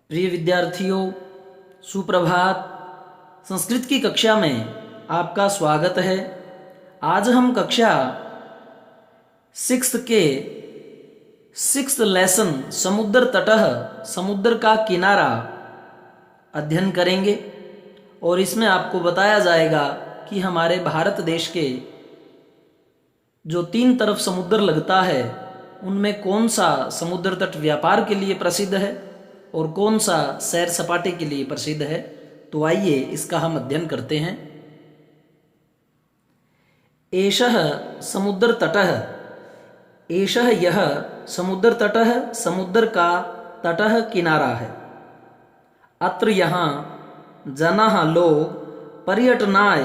प्रिय विद्यार्थियों, सुप्रभात। संस्कृत की कक्षा में आपका स्वागत है। आज हम कक्षा 6 के 6th लेसन समुद्र तटः, समुद्र का किनारा अध्ययन करेंगे और इसमें आपको बताया जाएगा कि हमारे भारत देश के जो 3 तरफ समुद्र लगता है उनमें कौन सा समुद्र तट व्यापार के लिए प्रसिद्ध है और कौन सा सैर सपाटे के लिए प्रसिद्ध है। तो आइए इसका हम अध्ययन करते हैं। एषः समुद्र तटः, एषः यह समुद्र तटः, समुद्र का तटः किनारा है। अत्र यहाँ जनाः लोग पर्यटनाय,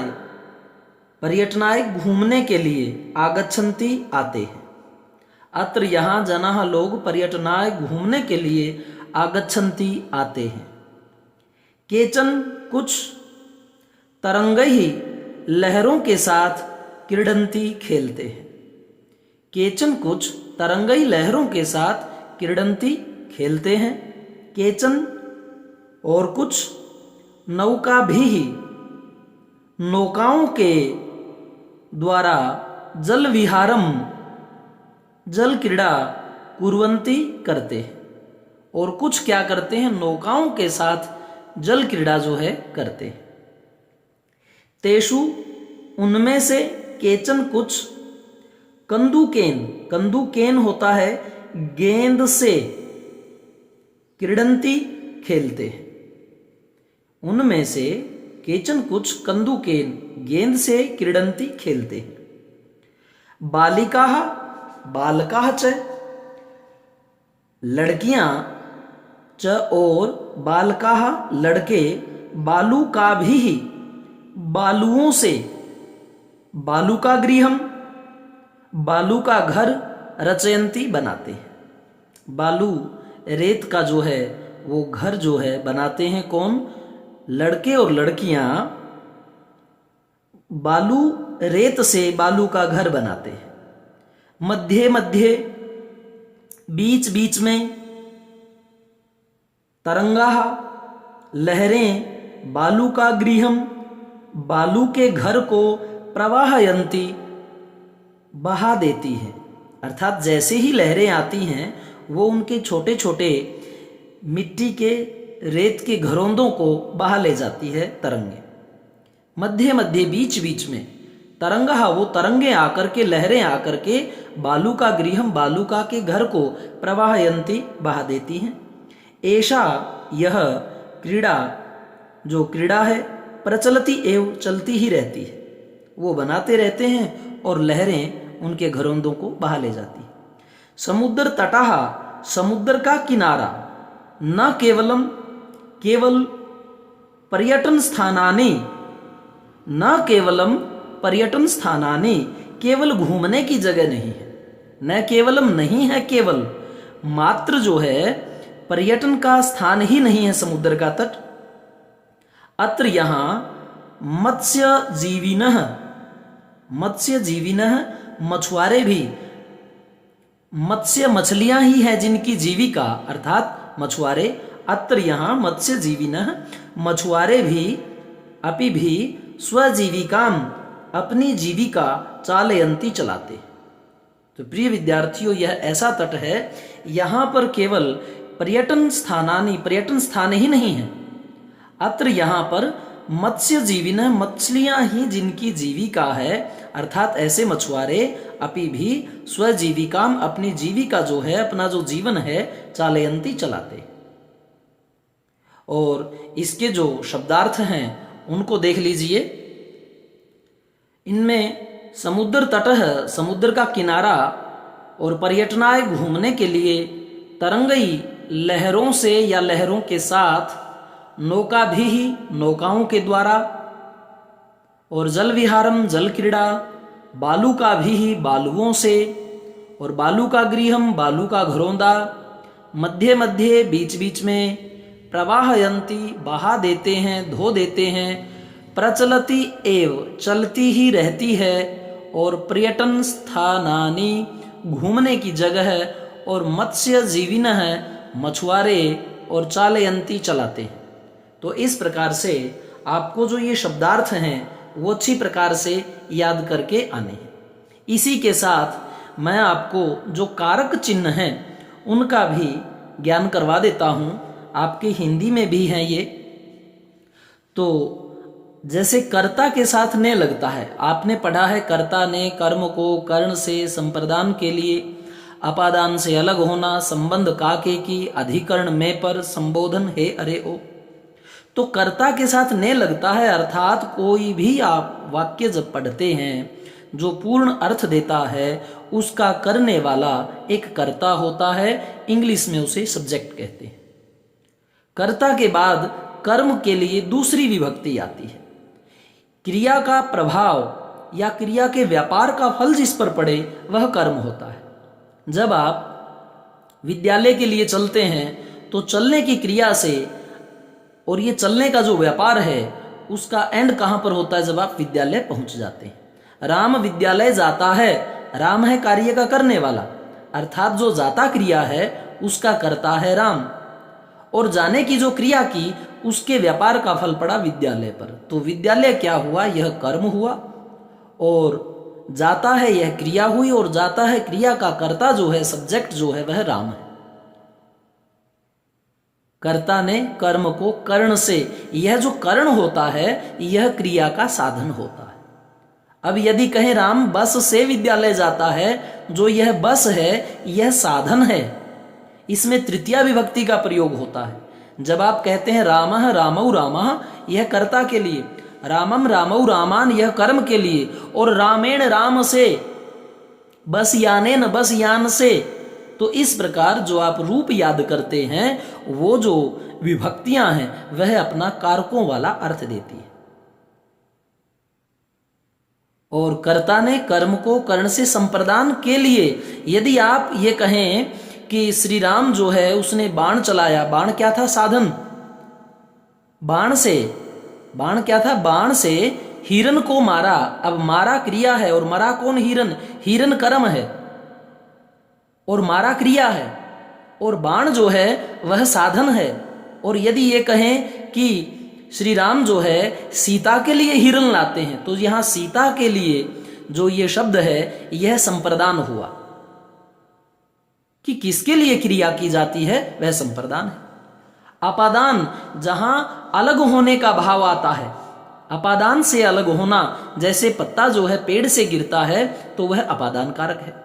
पर्यटनाय घूमने के लिए आगच्छन्ति आते हैं। अत्र यहाँ जनाः लोग पर्यटनाय घूमने के लिए आगच्छन्ति आते हैं। केचन कुछ तरंगैः लहरों के साथ क्रीडन्ति खेलते हैं। केचन कुछ तरंगैः लहरों के साथ क्रीडन्ति खेलते हैं। केचन और कुछ नौका भी नौकाओं के द्वारा जल विहारम, जल क्रीड़ा कुर्वन्ति करते हैं। और कुछ क्या करते हैं, नौकाओं के साथ जल क्रीड़ा जो है करते हैं। तेषु उनमें से केचन कुछ कंदुकेन, कंदुकेन होता है गेंद से, क्रीडन्ति खेलते हैं। उनमें से केचन कुछ कंदुकेन गेंद से क्रीडन्ति खेलते हैं। बालिकाः बालकाः च, लड़कियां च और बालकाः लड़के, बालुका भी बालुओं से, बालुका गृहम, बालू का घर रचयन्ति बनाते हैं। बालू रेत का जो है वो घर जो है बनाते हैं। कौन? लड़के और लड़कियां बालू रेत से बालू का घर बनाते हैं। मध्य मध्य, बीच बीच में, तरंगाः लहरें, बालू का गृहम बालू के घर को प्रवाहयन्ति बहा देती है। अर्थात जैसे ही लहरें आती हैं वो उनके छोटे छोटे मिट्टी के रेत के घरौंदों को बहा ले जाती है तरंगे। मध्य मध्य, बीच बीच में, तरंगा वो तरंगे आकर के, लहरें आकर के बालू का गृहम बालूका के घर को प्रवाहयन्ति बहा देती हैं। ऐसा यह क्रीड़ा, जो क्रीड़ा है, प्रचलति एवं चलती ही रहती है। वो बनाते रहते हैं और लहरें उनके घरौंदों को बहा ले जाती है। समुद्र तटः, समुद्र का किनारा, न केवलम, केवल पर्यटन स्थानानि, न केवलम पर्यटन स्थानानि, केवल घूमने की जगह नहीं है। न केवलम नहीं है, केवल मात्र जो है पर्यटन का स्थान ही नहीं है समुद्र का तट। अत्र यहाँ मत्स्य जीविनः, मत्स्य जीविनः मछुआरे भी, मत्स्य मछलियां ही है जिनकी जीविका, अर्थात मछुआरे। अत्र यहाँ मत्स्य जीविनः मछुआरे भी, अपि भी स्वजीविकाम, अपनी जीविका चालयन्ति चलाते। तो प्रिय विद्यार्थियों, यह ऐसा तट है यहाँ पर केवल पर्यटन स्थानानि, पर्यटन स्थान ही नहीं है। अत्र यहाँ पर मत्स्य जीविनः मछलियां ही जिनकी जीविका है, अर्थात ऐसे मछुआरे अपि भी स्वजीविकाम, अपनी जीविका जो है, अपना जो जीवन है, चालयन्ति चलाते। और इसके जो शब्दार्थ हैं उनको देख लीजिए। इनमें समुद्र तटः, समुद्र का किनारा, और पर्यटनाय घूमने के लिए, तरंगई लहरों से या लहरों के साथ, नौका भी ही नौकाओं के द्वारा, और जल विहारम जल क्रीड़ा, बालू का भी ही बालुओं से, और बालू का गृहम बालू का घरौंदा, मध्य मध्य, बीच बीच में, प्रवाहयन्ति बहा देते हैं, धो देते हैं, प्रचलति एव चलती ही रहती है, और पर्यटन स्थानानि घूमने की जगह है, और मत्स्य जीविनः मछुआरे और चालयंती चलाते हैं। तो इस प्रकार से आपको जो ये शब्दार्थ हैं वो अच्छी प्रकार से याद करके आने हैं। इसी के साथ मैं आपको जो कारक चिन्ह हैं उनका भी ज्ञान करवा देता हूँ। आपके हिंदी में भी हैं ये। तो जैसे कर्ता के साथ ने लगता है, आपने पढ़ा है कर्ता ने कर्म को कर्ण से संप्रदान के लिए, अपादान से अलग होना, संबंध काके की, अधिकरण में पर, संबोधन हे अरे ओ। तो कर्ता के साथ ने लगता है, अर्थात कोई भी आप वाक्य जब पढ़ते हैं जो पूर्ण अर्थ देता है उसका करने वाला एक कर्ता होता है। इंग्लिश में उसे सब्जेक्ट कहते हैं। कर्ता के बाद कर्म के लिए दूसरी विभक्ति आती है। क्रिया का प्रभाव या क्रिया के व्यापार का फल जिस पर पड़े वह कर्म होता है। जब आप विद्यालय के लिए चलते हैं तो चलने की क्रिया से और ये चलने का जो व्यापार है उसका एंड कहाँ पर होता है? जब आप विद्यालय पहुंच जाते हैं। राम विद्यालय जाता है, राम है कार्य का करने वाला, अर्थात जो जाता क्रिया है उसका करता है राम, और जाने की जो क्रिया की उसके व्यापार का फल पड़ा विद्यालय पर। तो विद्यालय क्या हुआ? यह कर्म हुआ, और जाता है यह क्रिया हुई, और जाता है क्रिया का कर्ता जो है, सब्जेक्ट जो है वह राम है। कर्ता ने कर्म को कर्ण से, यह जो कर्ण होता है यह क्रिया का साधन होता है। अब यदि कहें राम बस से विद्यालय जाता है, जो यह बस है यह साधन है, इसमें तृतीया विभक्ति का प्रयोग होता है। जब आप कहते हैं रामः रामौ रामः, यह कर्ता के लिए, रामम रामौ रामान यह कर्म के लिए, और रामेण राम से, बस यानेन बस यान से। तो इस प्रकार जो आप रूप याद करते हैं वो जो विभक्तियां हैं वह अपना कारकों वाला अर्थ देती है। और कर्ता ने कर्म को कर्ण से संप्रदान के लिए, यदि आप ये कहें कि श्री राम जो है उसने बाण चलाया, बाण क्या था? साधन। बाण से, बाण क्या था? बाण से हिरन को मारा। अब मारा क्रिया है और मरा कौन? हिरन। हिरन कर्म है और मारा क्रिया है, और बाण जो है वह साधन है। और यदि ये कहें कि श्री राम जो है सीता के लिए हिरन लाते हैं, तो यहां सीता के लिए जो ये शब्द है यह संप्रदान हुआ कि किसके लिए क्रिया की जाती है, वह संप्रदान है। अपादान, जहां अलग होने का भाव आता है, अपादान से अलग होना, जैसे पत्ता जो है पेड़ से गिरता है तो वह अपादान कारक है।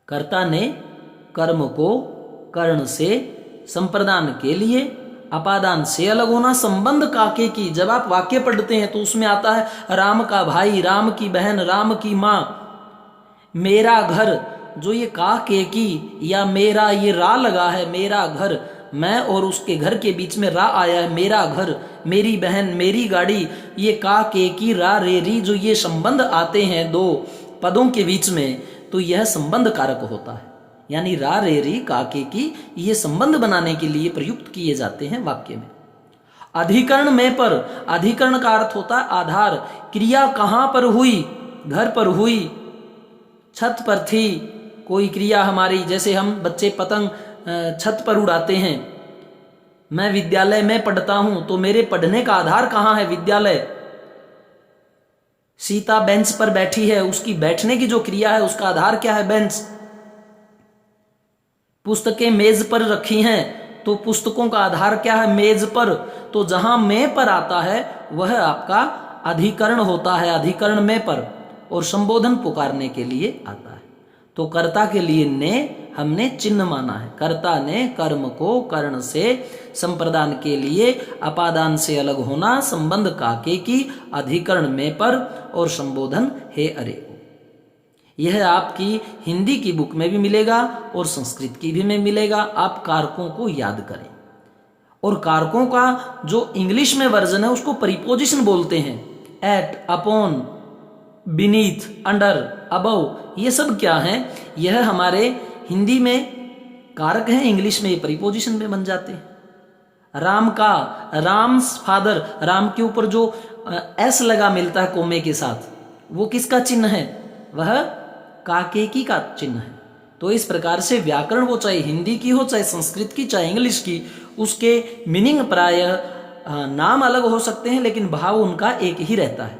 कर्ता ने कर्म को कर्ण से संप्रदान के लिए, अपादान से अलग होना, संबंध काके की। जब आप वाक्य पढ़ते हैं तो उसमें आता है राम का भाई, राम की बहन, राम की माँ, मेरा घर, जो ये काके की या मेरा ये रा लगा है, मेरा घर, मैं और उसके घर के बीच में रा आया है, मेरा घर, मेरी बहन, मेरी गाड़ी, ये काके की रा रे री, जो ये संबंध आते हैं दो पदों के बीच में, तो यह संबंध कारक होता है। यानी रा रे री काके की ये संबंध बनाने के लिए प्रयुक्त किए जाते हैं वाक्य में। अधिकरण में पर, अधिकरण का अर्थ होता है आधार। क्रिया कहाँ पर हुई? घर पर हुई, छत पर थी कोई क्रिया हमारी, जैसे हम बच्चे पतंग छत पर उड़ाते हैं। मैं विद्यालय में पढ़ता हूं तो मेरे पढ़ने का आधार कहाँ है? विद्यालय। सीता बेंच पर बैठी है, उसकी बैठने की जो क्रिया है उसका आधार क्या है? बेंच। पुस्तकें मेज पर रखी हैं तो पुस्तकों का आधार क्या है? मेज पर। तो जहां में पर आता है वह आपका अधिकरण होता है, अधिकरण में पर, और संबोधन पुकारने के लिए आता है। तो कर्ता के लिए ने हमने चिन्ह माना है। कर्ता ने कर्म को कर्ण से संप्रदान के लिए, अपादान से अलग होना, संबंध काके की, अधिकरण में पर, और संबोधन हे अरे। यह आपकी हिंदी की बुक में भी मिलेगा और संस्कृत की भी में मिलेगा। आप कारकों को याद करें। और कारकों का जो इंग्लिश में वर्जन है उसको प्रीपोजिशन बोलते हैं। At, upon, beneath, under, above, ये सब क्या है? यह हमारे हिंदी में कारक हैं, इंग्लिश में ये प्रीपोजिशन में बन जाते हैं। राम का, राम्स फादर, राम के ऊपर जो एस लगा मिलता है कोमे के साथ, वो किसका चिन्ह है? वह काकेकी का चिन्ह है। तो इस प्रकार से व्याकरण वो चाहे हिंदी की हो, चाहे संस्कृत की, चाहे इंग्लिश की, उसके मीनिंग प्रायः नाम अलग हो सकते हैं लेकिन भाव उनका एक ही रहता है।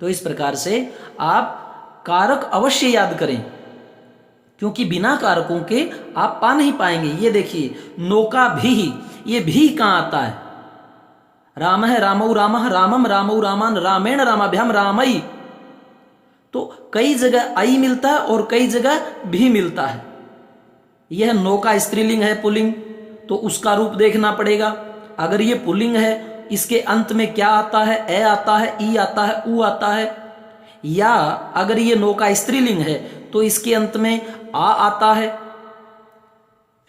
तो इस प्रकार से आप कारक अवश्य याद करें, क्योंकि बिना कारकों के आप पा नहीं पाएंगे। ये देखिए, नौका भी, ये भी कहाँ आता है? राम है, रामौ रामः, रामम रामौ रामान, रामेण रामाभ्याम रामई। तो कई जगह आई मिलता है और कई जगह भी मिलता है। यह नौका स्त्रीलिंग है, पुल्लिंग, तो उसका रूप देखना पड़ेगा। अगर ये पुल्लिंग है, इसके अंत में क्या आता है? ए आता है, ई आता है, उ आता है। या अगर ये नौका स्त्रीलिंग है तो इसके अंत में आ आता है।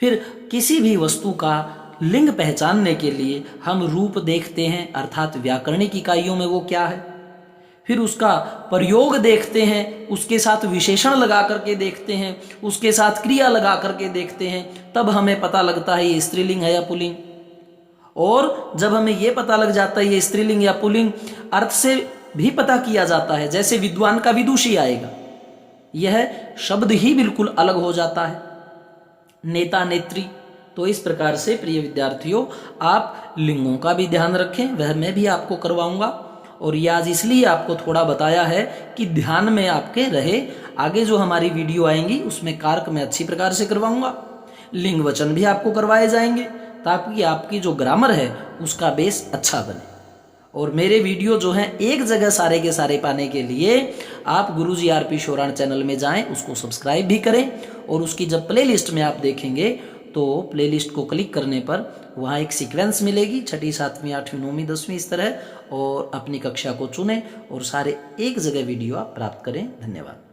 फिर किसी भी वस्तु का लिंग पहचानने के लिए हम रूप देखते हैं, अर्थात व्याकरणिक इकाइयों में वो क्या है। फिर उसका प्रयोग देखते हैं, उसके साथ विशेषण लगा करके देखते हैं, उसके साथ क्रिया लगा करके देखते हैं, तब हमें पता लगता है ये स्त्रीलिंग है या पुल्लिंग। और जब हमें ये पता लग जाता है ये स्त्रीलिंग या पुल्लिंग, अर्थ से भी पता किया जाता है। जैसे विद्वान का विदुषी आएगा, यह शब्द ही बिल्कुल अलग हो जाता है, नेता नेत्री। तो इस प्रकार से प्रिय विद्यार्थियों, आप लिंगों का भी ध्यान रखें, वह मैं भी आपको करवाऊंगा। और ये आज इसलिए आपको थोड़ा बताया है कि ध्यान में आपके रहे। आगे जो हमारी वीडियो आएंगी उसमें कारक मैं अच्छी प्रकार से करवाऊंगा, लिंग वचन भी आपको करवाए जाएंगे, ताकि आपकी जो ग्रामर है उसका बेस अच्छा बने। और मेरे वीडियो जो हैं एक जगह सारे के सारे पाने के लिए आप गुरुजी आरपी शोराण चैनल में जाएं, उसको सब्सक्राइब भी करें। और उसकी जब प्लेलिस्ट में आप देखेंगे तो प्लेलिस्ट को क्लिक करने पर वहाँ एक सीक्वेंस मिलेगी, 6ठी 7वीं 8वीं 9वीं 10वीं इस तरह, और अपनी कक्षा को चुनें और सारे एक जगह वीडियो आप प्राप्त करें। धन्यवाद।